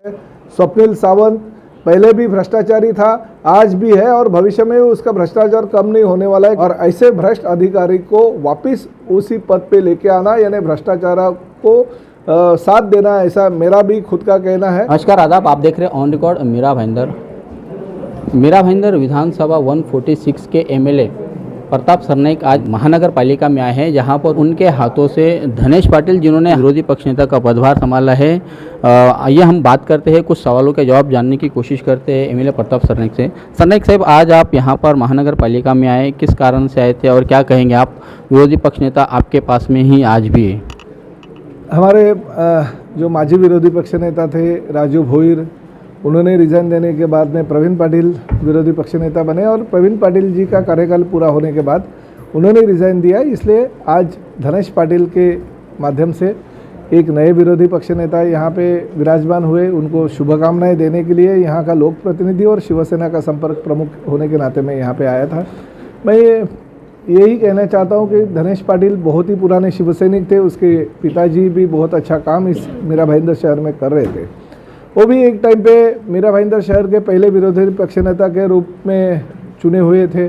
स्वप्निल सावंत पहले भी भ्रष्टाचारी था, आज भी है और भविष्य में उसका भ्रष्टाचार कम नहीं होने वाला है। और ऐसे भ्रष्ट अधिकारी को वापस उसी पद पे लेके आना यानी भ्रष्टाचार को साथ देना, ऐसा मेरा भी खुद का कहना है। नमस्कार, आदाब। आप देख रहे हैं ऑन रिकॉर्ड मीरा भाईंदर विधानसभा 146 के एमएलए प्रताप सरनाईक आज महानगर पालिका में आए हैं, जहां पर उनके हाथों से धनेश पाटिल, जिन्होंने विरोधी पक्ष नेता का पदभार संभाला है, आइए हम बात करते हैं, कुछ सवालों के जवाब जानने की कोशिश करते हैं एमएलए प्रताप सरनाईक से। सरनाईक साहब, आज आप यहां पर महानगर पालिका में आए, किस कारण से आए थे और क्या कहेंगे आप? विरोधी पक्ष नेता आपके पास में ही आज भी है। हमारे जो माजी विरोधी पक्ष नेता थे राजू भोईर, उन्होंने रिजाइन देने के बाद में प्रवीण पाटिल विरोधी पक्ष नेता बने और प्रवीण पाटिल जी का कार्यकाल पूरा होने के बाद उन्होंने रिजाइन दिया। इसलिए आज धनेश पाटिल के माध्यम से एक नए विरोधी पक्ष नेता यहाँ पे विराजमान हुए। उनको शुभकामनाएं देने के लिए यहाँ का लोक प्रतिनिधि और शिवसेना का संपर्क प्रमुख होने के नाते मैं यहाँ पे आया था। मैं यही कहना चाहता हूँ कि धनेश पाटिल बहुत ही पुराने शिवसैनिक थे, उसके पिताजी भी बहुत अच्छा काम इस मीरा भाईंदर शहर में कर रहे थे। वो भी एक टाइम पे मीरा भाईंदर शहर के पहले विरोधी पक्ष नेता के रूप में चुने हुए थे।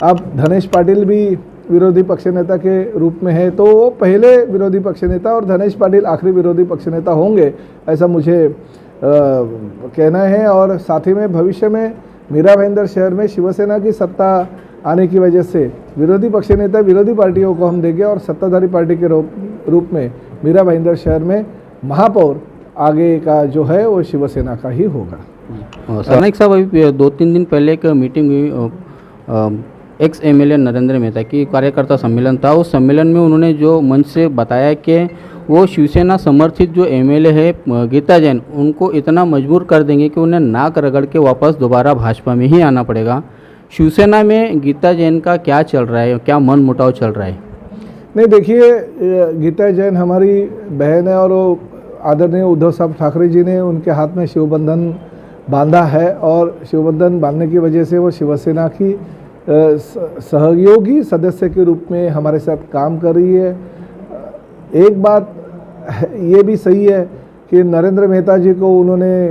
अब धनेश पाटिल भी विरोधी पक्ष नेता के रूप में है, तो वो पहले विरोधी पक्ष नेता और धनेश पाटिल आखिरी विरोधी पक्ष नेता होंगे, ऐसा मुझे कहना है। और साथ ही में भविष्य में मीरा भाईंदर शहर में शिवसेना की सत्ता आने की वजह से विरोधी पक्ष नेता विरोधी पार्टियों को हम देंगे और सत्ताधारी पार्टी के रूप में मीरा भाईंदर शहर में महापौर आगे का जो है वो शिवसेना का ही होगा। सरनाईक साहब, अभी 2-3 दिन पहले एक मीटिंग हुई एक्स एमएलए नरेंद्र मेहता की कार्यकर्ता सम्मेलन था। उस सम्मेलन में उन्होंने जो मंच से बताया कि वो शिवसेना समर्थित जो एमएलए है गीता जैन, उनको इतना मजबूर कर देंगे कि उन्हें नाक रगड़ के वापस दोबारा भाजपा में ही आना पड़ेगा। शिवसेना में गीता जैन का क्या चल रहा है, क्या मन मुटाव चल रहा है? नहीं, देखिए, गीता जैन हमारी बहन है और वो आदरणीय उद्धव साहब ठाकरे जी ने उनके हाथ में शिवबंधन बांधा है और शिवबंधन बांधने की वजह से वो शिवसेना की सहयोगी सदस्य के रूप में हमारे साथ काम कर रही है। एक बात ये भी सही है कि नरेंद्र मेहता जी को उन्होंने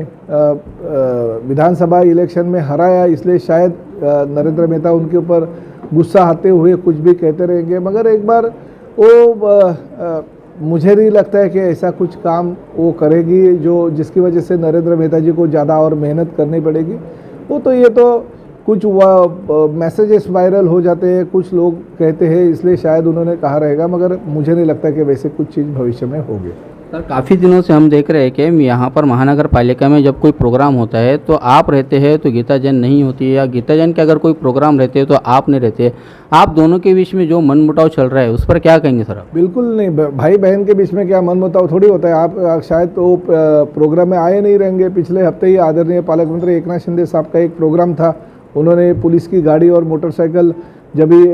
विधानसभा इलेक्शन में हराया, इसलिए शायद नरेंद्र मेहता उनके ऊपर गुस्सा आते हुए कुछ भी कहते रहेंगे। मगर एक बार वो मुझे नहीं लगता है कि ऐसा कुछ काम वो करेगी जो जिसकी वजह से नरेंद्र मेहता जी को ज़्यादा और मेहनत करनी पड़ेगी। वो तो ये तो कुछ मैसेजेस वायरल हो जाते हैं, कुछ लोग कहते हैं, इसलिए शायद उन्होंने कहा रहेगा, मगर मुझे नहीं लगता कि वैसे कुछ चीज़ भविष्य में होगी। सर, काफ़ी दिनों से हम देख रहे हैं कि यहाँ पर महानगर पालिका में जब कोई प्रोग्राम होता है तो आप रहते हैं तो गीता जैन नहीं होती है, या गीता जैन के अगर कोई प्रोग्राम रहते हैं तो आप नहीं रहते। आप दोनों के बीच में जो मनमुटाव चल रहा है उस पर क्या कहेंगे सर आप? बिल्कुल नहीं, भाई बहन के बीच में क्या मनमुटाव थोड़ी होता है। आप शायद तो प्रोग्राम में आए नहीं रहेंगे। पिछले हफ्ते ही आदरणीय पालक मंत्री एकनाथ शिंदे साहब का एक प्रोग्राम था, उन्होंने पुलिस की गाड़ी और मोटरसाइकिल जब भी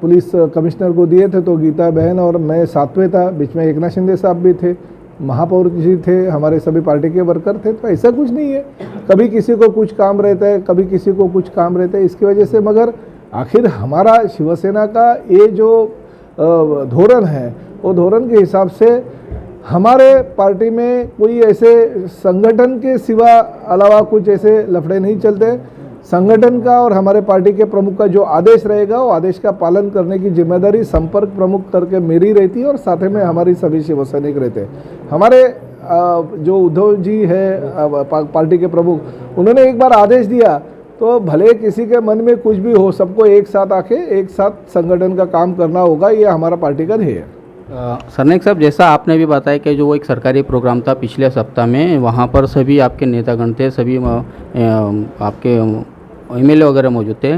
पुलिस कमिश्नर को दिए थे तो गीता बहन और मैं साथ में था, बीच में एकनाथ शिंदे साहब भी थे, महापौर जी थे, हमारे सभी पार्टी के वर्कर थे। तो ऐसा कुछ नहीं है, कभी किसी को कुछ काम रहता है, कभी किसी को कुछ काम रहता है, इसकी वजह से। मगर आखिर हमारा शिवसेना का ये जो धोरण है, वो धोरण के हिसाब से हमारे पार्टी में कोई ऐसे संगठन के सिवा अलावा कुछ ऐसे लफड़े नहीं चलते। संगठन का और हमारे पार्टी के प्रमुख का जो आदेश रहेगा वो आदेश का पालन करने की जिम्मेदारी संपर्क प्रमुख करके मेरी रहती है और साथ में हमारी सभी शिवसैनिक रहते हैं। हमारे जो उद्धव जी है पार्टी के प्रमुख, उन्होंने एक बार आदेश दिया तो भले किसी के मन में कुछ भी हो, सबको एक साथ आके एक साथ संगठन का काम करना होगा, ये हमारा पार्टी का ध्येय है। सरनाईक साहब, जैसा आपने भी बताया कि जो वो एक सरकारी प्रोग्राम था पिछले सप्ताह में, वहाँ पर सभी आपके नेतागण थे, सभी आपके एमएलए वगैरह मौजूद थे।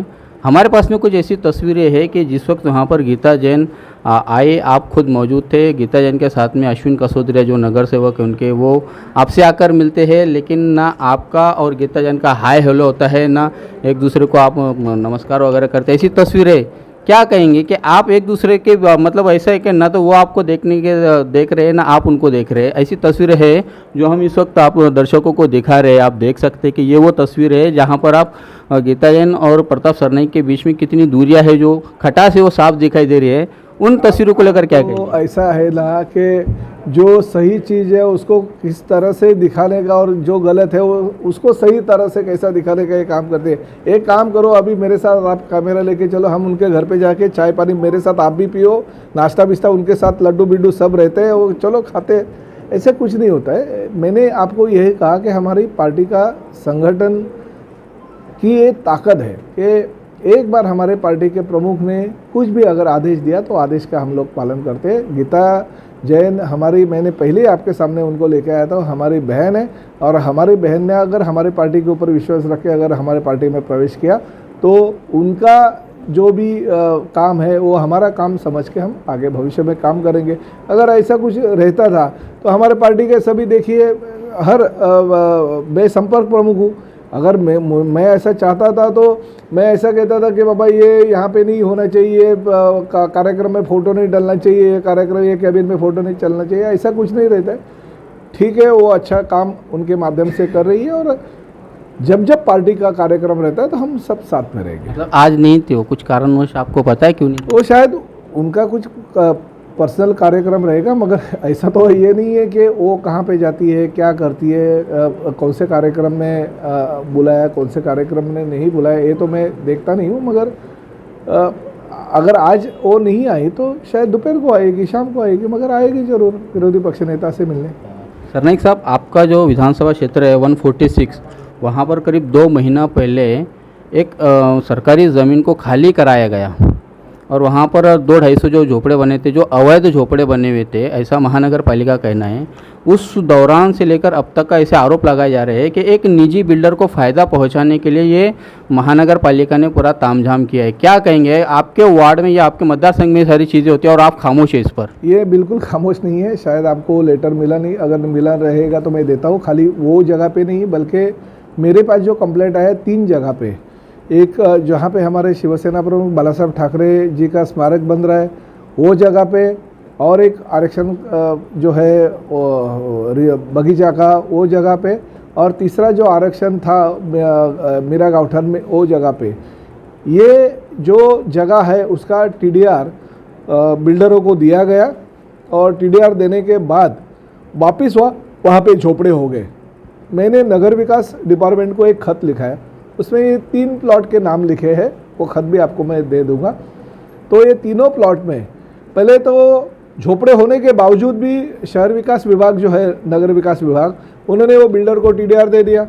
हमारे पास में कुछ ऐसी तस्वीरें हैं कि जिस वक्त वहाँ पर गीता जैन आए, आप खुद मौजूद थे। गीता जैन के साथ में अश्विन कसोदिया जो नगर सेवक हैं उनके, वो आपसे आकर मिलते हैं, लेकिन ना आपका और गीता जैन का हाय हेलो होता है, ना एक दूसरे को आप नमस्कार वगैरह करते हैं। ऐसी तस्वीरें क्या कहेंगे कि आप एक दूसरे के मतलब ऐसा है कि ना तो वो आपको देख रहे हैं, ना आप उनको देख रहे हैं। ऐसी तस्वीरें है जो हम इस वक्त आप दर्शकों को दिखा रहे हैं। आप देख सकते हैं कि ये वो तस्वीर है जहाँ पर आप गीता जैन और प्रताप सरनाईक के बीच में कितनी दूरियां है, जो खटास है वो साफ दिखाई दे रही है। उन तस्वीरों को लेकर क्या कहेंगे? तो ऐसा है ना कि जो सही चीज़ है उसको किस तरह से दिखाने का और जो गलत है वो उसको सही तरह से कैसा दिखाने का ये काम करते हैं। एक काम करो, अभी मेरे साथ आप कैमरा लेके चलो, हम उनके घर पे जाके चाय पानी मेरे साथ आप भी पियो, नाश्ता बिस्ता उनके साथ, लड्डू बिड्डू सब रहते हैं, वो चलो खाते। ऐसे कुछ नहीं होता है। मैंने आपको यही कहा कि हमारी पार्टी का संगठन की ये ताकत है कि एक बार हमारे पार्टी के प्रमुख ने कुछ भी अगर आदेश दिया तो आदेश का हम लोग पालन करते हैं। गीता जैन हमारी, मैंने पहले ही आपके सामने उनको लेके आया था, हमारी बहन है और हमारी बहन ने अगर हमारे पार्टी के ऊपर विश्वास रख के अगर हमारे पार्टी में प्रवेश किया तो उनका जो भी काम है वो हमारा काम समझ के हम आगे भविष्य में काम करेंगे। अगर ऐसा कुछ रहता था तो हमारे पार्टी के सभी देखिए हर मैं संपर्क प्रमुख हूँ। अगर मैं ऐसा चाहता था तो मैं ऐसा कहता था कि बाबा ये यहाँ पे नहीं होना चाहिए, कार्यक्रम में फ़ोटो नहीं डलना चाहिए, ये कार्यक्रम ये कैबिन में फ़ोटो नहीं चलना चाहिए, ऐसा कुछ नहीं रहता है। ठीक है, वो अच्छा काम उनके माध्यम से कर रही है और जब जब पार्टी का कार्यक्रम रहता है तो हम सब साथ में रहेंगे। मतलब आज नहीं थे वो, कुछ कारणवश आपको पता है क्यों नहीं? वो शायद उनका कुछ पर्सनल कार्यक्रम रहेगा, मगर ऐसा तो ये नहीं है कि वो कहाँ पे जाती है, क्या करती है, कौन से कार्यक्रम में बुलाया, कौन से कार्यक्रम में नहीं बुलाया, ये तो मैं देखता नहीं हूँ। मगर अगर आज वो नहीं आई तो शायद दोपहर को आएगी, शाम को आएगी, मगर आएगी ज़रूर विरोधी पक्ष नेता से मिलने। सरनाईक साहब, आपका जो विधानसभा क्षेत्र है 146, वहाँ पर करीब 2 महीना पहले एक सरकारी ज़मीन को खाली कराया गया और वहाँ पर 200-250 जो झोपड़े बने थे, जो अवैध झोपड़े बने हुए थे, ऐसा महानगर पालिका का कहना है। उस दौरान से लेकर अब तक का ऐसे आरोप लगाए जा रहे हैं कि एक निजी बिल्डर को फ़ायदा पहुँचाने के लिए ये महानगर पालिका ने पूरा तामझाम किया है। क्या कहेंगे? आपके वार्ड में या आपके मतदार संघ में सारी चीज़ें होती हैं और आप खामोश है इस पर? ये बिल्कुल खामोश नहीं है। शायद आपको लेटर मिला नहीं, अगर मिला रहेगा तो मैं देता हूँ। खाली वो जगह पे नहीं, बल्कि मेरे पास जो कंप्लेंट आया 3 जगह पे। एक जहाँ पे हमारे शिवसेना प्रमुख बाला साहब ठाकरे जी का स्मारक बन रहा है वो जगह पे, और एक आरक्षण जो है बगीचा का वो जगह पे, और तीसरा जो आरक्षण था मीरा गाँवठन में वो जगह पे। ये जो जगह है उसका टीडीआर बिल्डरों को दिया गया और टीडीआर देने के बाद वापस वहाँ पे झोपड़े हो गए। मैंने नगर विकास डिपार्टमेंट को एक खत लिखा है, उसमें ये 3 प्लॉट के नाम लिखे हैं, वो खत भी आपको मैं दे दूंगा। तो ये तीनों प्लॉट में पहले तो झोपड़े होने के बावजूद भी शहर विकास विभाग जो है, नगर विकास विभाग, उन्होंने वो बिल्डर को टीडीआर दे दिया।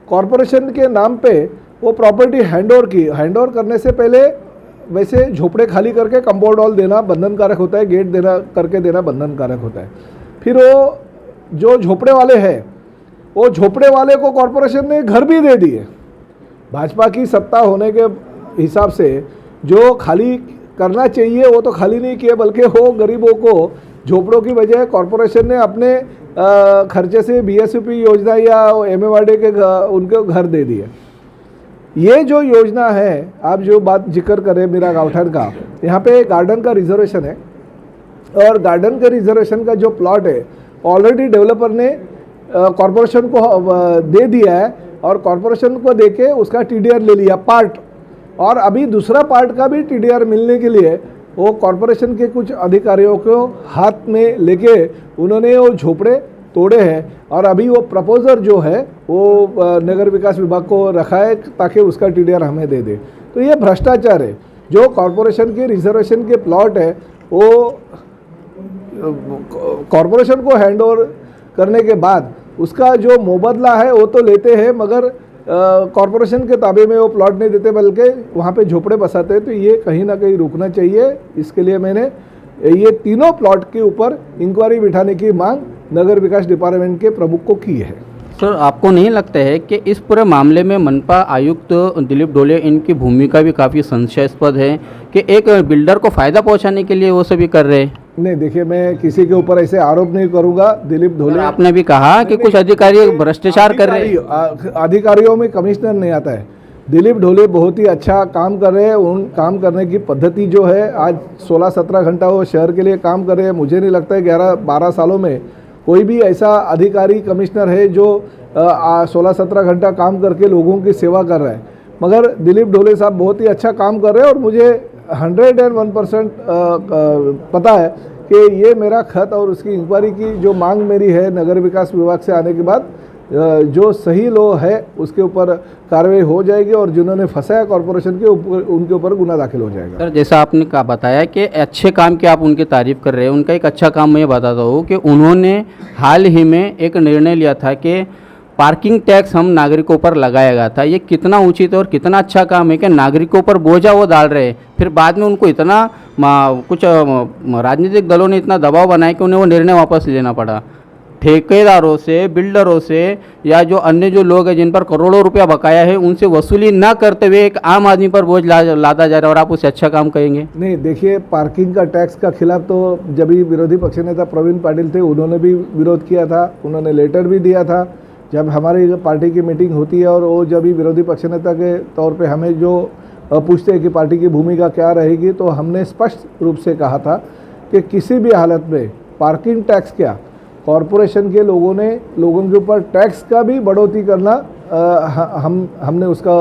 कॉरपोरेशन के नाम पे वो प्रॉपर्टी हैंडओवर की। हैंडओवर करने से पहले वैसे झोपड़े खाली करके कंपाउंड वॉल देना बंधनकारक होता है, गेट देना करके देना बंधनकारक होता है। फिर वो जो झोपड़े वाले हैं, वो झोपड़े वाले को कॉरपोरेशन ने घर भी दे दिए। भाजपा की सत्ता होने के हिसाब से जो खाली करना चाहिए वो तो खाली नहीं किए, बल्कि वो गरीबों को झोपड़ों की बजाय कॉरपोरेशन ने अपने खर्चे से बीएसपी योजना या एमएवाईडी के उनके घर दे दिए। ये जो योजना है, आप जो बात जिक्र करें मीरा गाँवठन का, यहाँ पे गार्डन का रिजर्वेशन है और गार्डन के रिजर्वेशन का जो प्लॉट है ऑलरेडी डेवलपर ने कॉरपोरेशन को दे दिया है और कॉरपोरेशन को देके उसका टीडीआर ले लिया पार्ट, और अभी दूसरा पार्ट का भी टीडीआर मिलने के लिए वो कॉरपोरेशन के कुछ अधिकारियों को हाथ में लेके उन्होंने वो झोपड़े तोड़े हैं और अभी वो प्रपोजर जो है वो नगर विकास विभाग को रखा है ताकि उसका टीडीआर हमें दे दे। तो ये भ्रष्टाचार है। जो कॉरपोरेशन के रिजर्वेशन के प्लॉट है वो कॉरपोरेशन को हैंडओवर करने के बाद उसका जो मुबादला है वो तो लेते हैं, मगर कॉरपोरेशन के ताबे में वो प्लॉट नहीं देते, बल्कि वहाँ पे झोपड़े बसाते हैं। तो ये कहीं ना कहीं रुकना चाहिए। इसके लिए मैंने ये तीनों प्लॉट के ऊपर इंक्वायरी बिठाने की मांग नगर विकास डिपार्टमेंट के प्रमुख को की है। सर, आपको नहीं लगता है कि इस पूरे मामले में मनपा आयुक्त दिलीप ढोले, इनकी भूमिका भी काफ़ी संशयास्पद है कि एक बिल्डर को फ़ायदा पहुंचाने के लिए वो सभी कर रहे हैं? नहीं, देखिए, मैं किसी के ऊपर ऐसे आरोप नहीं करूंगा। दिलीप ढोले, आपने भी कहा कि कुछ अधिकारी भ्रष्टाचार कर रहे हैं। अधिकारियों में कमिश्नर नहीं आता है। दिलीप ढोले बहुत ही अच्छा काम कर रहे हैं। उन काम करने की पद्धति जो है, आज 16-17 घंटा वो शहर के लिए काम कर रहे हैं। मुझे नहीं लगता है 11-12 सालों में कोई भी ऐसा अधिकारी कमिश्नर है जो 16-17 घंटा काम करके लोगों की सेवा कर रहा है। मगर दिलीप ढोले साहब बहुत ही अच्छा काम कर रहे हैं और मुझे 101% पता है कि ये मेरा खत और उसकी इंक्वायरी की जो मांग मेरी है नगर विकास विभाग से आने के बाद जो सही लोग है उसके ऊपर कार्रवाई हो जाएगी और जिन्होंने फंसाया कॉरपोरेशन के ऊपर उनके ऊपर गुना दाखिल हो जाएगा। सर जैसा आपने कहा बताया कि अच्छे काम की आप उनकी तारीफ कर रहे हैं, उनका एक अच्छा काम मैं बताता हूँ कि उन्होंने हाल ही में एक निर्णय लिया था कि पार्किंग टैक्स हम नागरिकों पर लगाया गया था। ये कितना उचित और कितना अच्छा काम है कि नागरिकों पर बोझा वो डाल रहे हैं, फिर बाद में उनको इतना कुछ राजनीतिक दलों ने इतना दबाव बनाया कि उन्हें वो निर्णय वापस लेना पड़ा। ठेकेदारों से, बिल्डरों से या जो अन्य जो लोग हैं जिन पर करोड़ों रुपया बकाया है उनसे वसूली ना करते हुए एक आम आदमी पर बोझ लादा जा रहा है और आप उसे अच्छा काम कहेंगे? नहीं, देखिए, पार्किंग का टैक्स का खिलाफ तो जब भी विरोधी पक्ष नेता प्रवीण पाटिल थे उन्होंने भी विरोध किया था, उन्होंने लेटर भी दिया था। जब हमारी पार्टी की मीटिंग होती है और वो जब भी विरोधी पक्ष नेता के तौर पे हमें जो पूछते हैं कि पार्टी की भूमिका क्या रहेगी, तो हमने स्पष्ट रूप से कहा था कि किसी भी हालत में पार्किंग टैक्स क्या, कॉरपोरेशन के लोगों के ऊपर टैक्स का भी बढ़ोतरी करना हमने उसका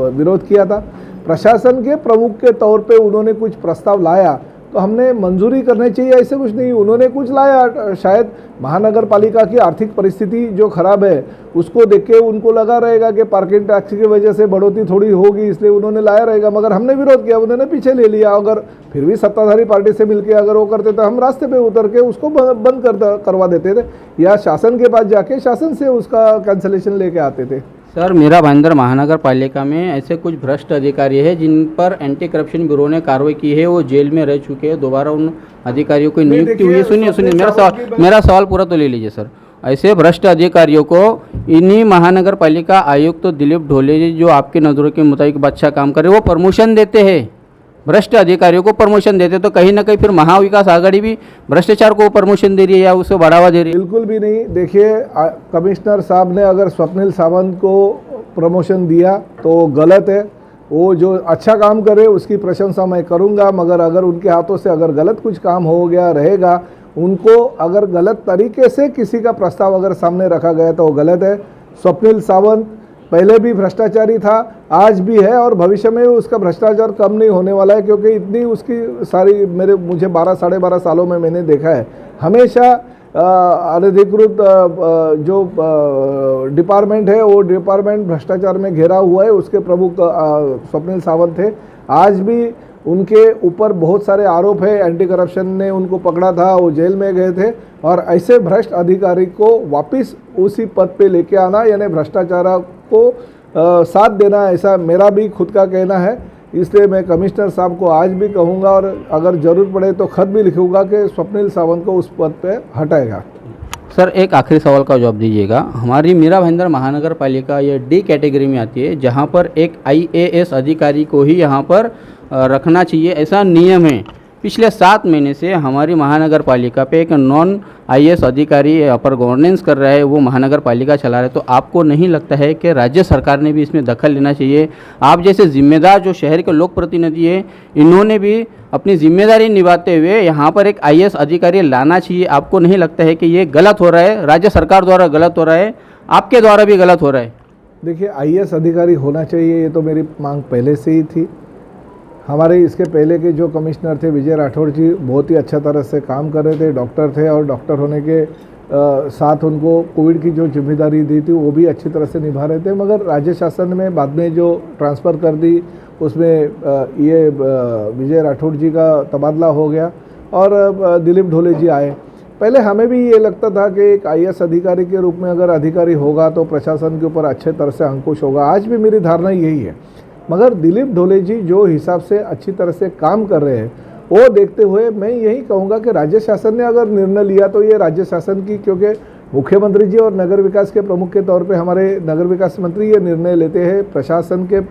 विरोध किया था। प्रशासन के प्रमुख के तौर पे उन्होंने कुछ प्रस्ताव लाया तो हमने मंजूरी करनी चाहिए, ऐसे कुछ नहीं। उन्होंने कुछ लाया, शायद महानगर पालिका की आर्थिक परिस्थिति जो खराब है उसको देख के उनको लगा रहेगा कि पार्किंग टैक्स की वजह से बढ़ोतरी थोड़ी होगी, इसलिए उन्होंने लाया रहेगा। मगर हमने विरोध किया, उन्होंने पीछे ले लिया। अगर फिर भी सत्ताधारी पार्टी से मिलकर अगर वो करते तो हम रास्ते पे उतर के उसको बंद करवा देते थे या शासन के पास जाके शासन से उसका कैंसलेशन लेके आते थे। सर मीरा भाईंदर महानगर पालिका में ऐसे कुछ भ्रष्ट अधिकारी हैं जिन पर एंटी करप्शन ब्यूरो ने कार्रवाई की है, वो जेल में रह चुके हैं। दोबारा उन अधिकारियों की नियुक्ति हुई है। सुनिए मेरा सवाल पूरा तो ले लीजिए सर। ऐसे भ्रष्ट अधिकारियों को इन्हीं महानगर पालिका आयुक्त तो दिलीप ढोले जी जो आपकी नज़रों के मुताबिक अच्छा काम कर रहे हैं वो प्रमोशन देते हैं, भ्रष्ट अधिकारियों को प्रमोशन देते, तो कहीं ना कहीं फिर महाविकास आघाड़ी भी भ्रष्टाचार को प्रमोशन दे रही है या उसे बढ़ावा दे रही है? बिल्कुल भी नहीं। देखिए, कमिश्नर साहब ने अगर स्वप्निल सावंत को प्रमोशन दिया तो गलत है। वो जो अच्छा काम करे उसकी प्रशंसा मैं करूंगा, मगर अगर उनके हाथों से अगर गलत कुछ काम हो गया रहेगा, उनको अगर गलत तरीके से किसी का प्रस्ताव अगर सामने रखा गया तो वो गलत है। स्वप्निल सावंत पहले भी भ्रष्टाचारी था, आज भी है और भविष्य में उसका भ्रष्टाचार कम नहीं होने वाला है, क्योंकि इतनी उसकी सारी मुझे 12 साढ़े 12 सालों में मैंने देखा है, हमेशा अनधिकृत जो डिपार्टमेंट है वो डिपार्टमेंट भ्रष्टाचार में घिरा हुआ है। उसके प्रमुख स्वप्निल सावंत थे। आज भी उनके ऊपर बहुत सारे आरोप है, एंटी करप्शन ने उनको पकड़ा था, वो जेल में गए थे। और ऐसे भ्रष्ट अधिकारी को वापस उसी पद पे लेके आना यानी भ्रष्टाचार को साथ देना, ऐसा मेरा भी खुद का कहना है। इसलिए मैं कमिश्नर साहब को आज भी कहूँगा और अगर ज़रूर पड़े तो खत भी लिखूँगा कि स्वप्निल सावंत को उस पद पे हटाएगा। सर एक आखिरी सवाल का जवाब दीजिएगा। हमारी मीरा भाईंदर महानगर पालिका ये डी कैटेगरी में आती है, जहाँ पर एक IAS अधिकारी को ही यहाँ पर रखना चाहिए, ऐसा नियम है। पिछले 7 महीने से हमारी महानगर पालिका पे एक नॉन IAS अधिकारी यहाँ पर गवर्नेंस कर रहा है, वो महानगर पालिका चला रहा है। तो आपको नहीं लगता है कि राज्य सरकार ने भी इसमें दखल लेना चाहिए? आप जैसे जिम्मेदार जो शहर के लोक प्रतिनिधि हैं, इन्होंने भी अपनी जिम्मेदारी निभाते हुए यहाँ पर एक IAS अधिकारी लाना चाहिए। आपको नहीं लगता है कि ये गलत हो रहा है, राज्य सरकार द्वारा गलत हो रहा है, आपके द्वारा भी गलत हो रहा है? देखिए, IAS अधिकारी होना चाहिए, ये तो मेरी मांग पहले से ही थी। हमारे इसके पहले के जो कमिश्नर थे विजय राठौड़ जी बहुत ही अच्छा तरह से काम कर रहे थे, डॉक्टर थे और डॉक्टर होने के साथ उनको कोविड की जो जिम्मेदारी दी थी वो भी अच्छी तरह से निभा रहे थे। मगर राज्य शासन में बाद में जो ट्रांसफ़र कर दी उसमें ये विजय राठौड़ जी का तबादला हो गया और दिलीप ढोले जी आए। पहले हमें भी ये लगता था कि एक IAS अधिकारी के रूप में अगर अधिकारी होगा तो प्रशासन के ऊपर अच्छे तरह से अंकुश होगा। आज भी मेरी धारणा यही है। मगर दिलीप ढोले जी जो हिसाब से अच्छी तरह से काम कर रहे हैं वो देखते हुए मैं यही कहूँगा कि राज्य शासन ने अगर निर्णय लिया तो ये राज्य शासन की, क्योंकि मुख्यमंत्री जी और नगर विकास के प्रमुख के तौर पे हमारे नगर विकास मंत्री ये निर्णय लेते हैं। प्रशासन के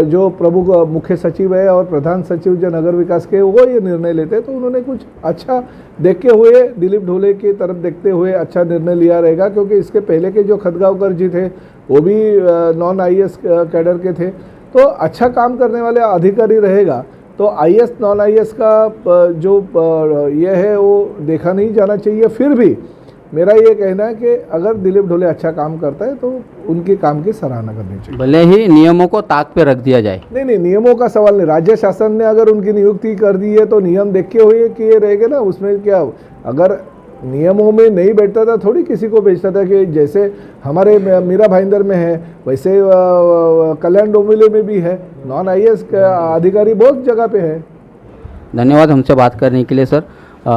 जो प्रमुख मुख्य सचिव है और प्रधान सचिव जो नगर विकास के वो ये निर्णय लेते हैं, तो उन्होंने कुछ अच्छा देखते हुए दिलीप ढोले की तरफ देखते हुए अच्छा निर्णय लिया रहेगा। क्योंकि इसके पहले के जो खदगांवकर जी थे वो भी नॉन IAS कैडर के थे, तो अच्छा काम करने वाले अधिकारी रहेगा तो IAS नॉन IAS का जो ये है वो देखा नहीं जाना चाहिए। फिर भी मेरा ये कहना है कि अगर दिलीप ढोले अच्छा काम करता है तो उनके काम की सराहना करनी चाहिए। भले ही नियमों को ताक पे रख दिया जाए। नहीं नहीं, नियमों का सवाल नहीं। राज्य शासन ने अगर उनकी नियुक्ति कर दी है तो नियम देखे हुए किए रहेंगे ना। उसमें क्या, अगर नियमों में नहीं बैठता था थोड़ी किसी को भेजता था। कि जैसे हमारे मीरा भाईंदर में है वैसे कल्याण डोंबिवली में भी है, नॉन IAS अधिकारी बहुत जगह पे है। धन्यवाद हमसे बात करने के लिए सर।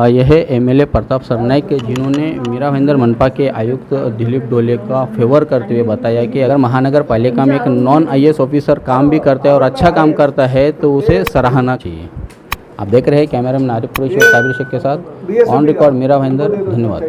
यह है MLA प्रताप सरनाइक जिन्होंने मीरा भाईंदर मनपा के आयुक्त दिलीप ढोले का फेवर करते हुए बताया कि अगर महानगर पालिका में एक नॉन IAS ऑफिसर काम भी करता है और अच्छा काम करता है तो उसे सराहना चाहिए। आप देख रहे हैं कैमरामैन आरिफ कुरैशी और साबिर शेख के साथ ऑन रिकॉर्ड मीरा भाईंदर। धन्यवाद।